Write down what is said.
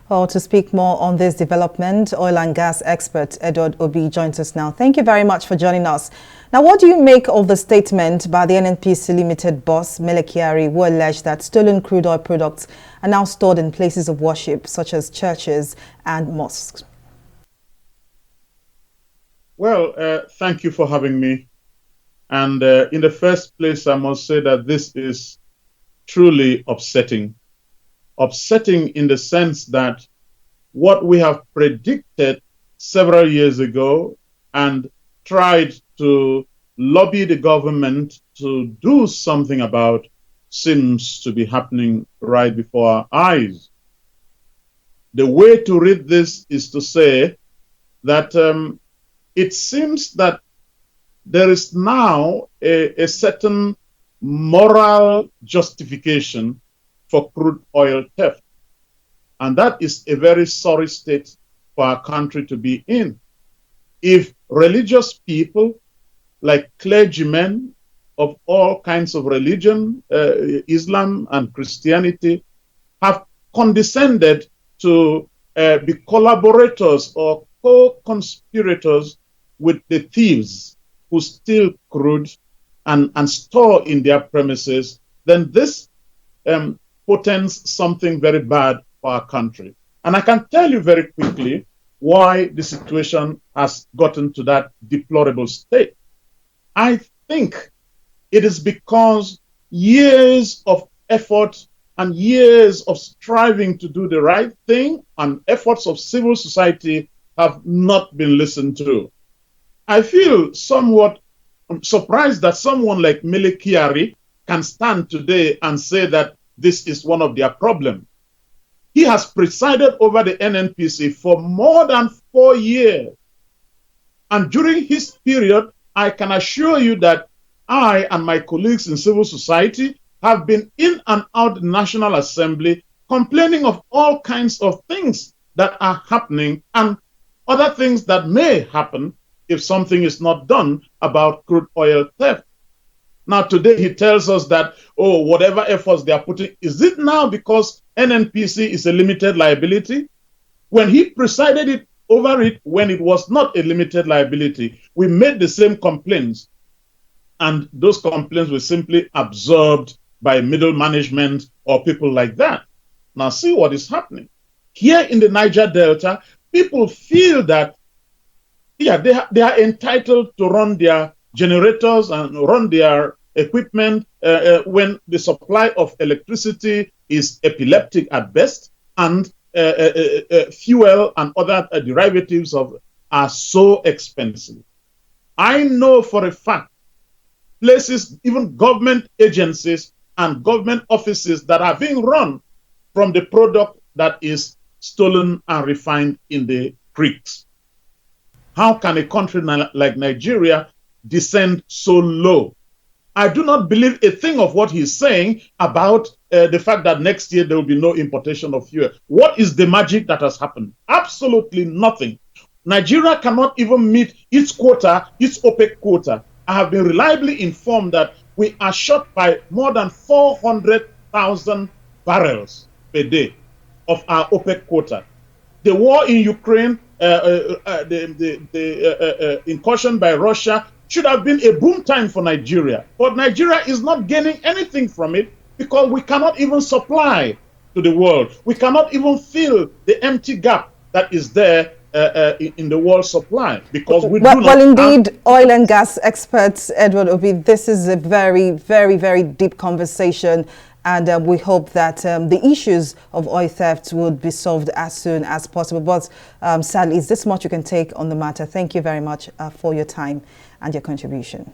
Well, to speak more on this development, oil and gas expert Edward Obi joins us now. Thank you very much for joining us. Now, what do you make of the statement by the NNPC Limited boss, Mele, who alleged that stolen crude oil products are now stored in places of worship, such as churches and mosques? Well, thank you for having me. And in the first place, I must say that this is truly upsetting. Upsetting in the sense that what we have predicted several years ago and tried to lobby the government to do something about seems to be happening right before our eyes. The way to read this is to say that it seems that there is now a certain moral justification for crude oil theft. And that is a very sorry state for our country to be in. If religious people, like clergymen of all kinds of religion, Islam and Christianity, have condescended to be collaborators or co-conspirators with the thieves who steal crude and store in their premises, then this portends something very bad for our country. And I can tell you very quickly why the situation has gotten to that deplorable state. I think it is because years of effort and years of striving to do the right thing and efforts of civil society have not been listened to. I feel somewhat surprised that someone like Mele can stand today and say that this is one of their problems. He has presided over the NNPC for more than 4 years. And during his period, I can assure you that I and my colleagues in civil society have been in and out the National Assembly complaining of all kinds of things that are happening and other things that may happen if something is not done about crude oil theft. Now, today he tells us that, oh, whatever efforts they are putting, is it now because NNPC is a limited liability? When he presided over it, when it was not a limited liability, we made the same complaints. And those complaints were simply absorbed by middle management or people like that. Now, see what is happening. Here in the Niger Delta, people feel that, yeah, they are entitled to run their generators and run their equipment when the supply of electricity is epileptic at best and fuel and other derivatives are so expensive. I know for a fact places, even government agencies and government offices that are being run from the product that is stolen and refined in the creeks. How can a country like Nigeria descend so low? I do not believe a thing of what he's saying about the fact that next year there will be no importation of fuel. What is the magic that has happened? Absolutely nothing. Nigeria cannot even meet its quota, its OPEC quota. I have been reliably informed that we are short by more than 400,000 barrels per day of our OPEC quota. The war in Ukraine, the incursion by Russia should have been a boom time for Nigeria. But Nigeria is not gaining anything from it because we cannot even supply to the world. We cannot even fill the empty gap that is there in the world supply because we do not. Well, indeed, oil and gas experts, Edward Obi, this is a very, very, very deep conversation. And we hope that the issues of oil theft would be solved as soon as possible. But sadly, is this much you can take on the matter? Thank you very much for your time and your contribution.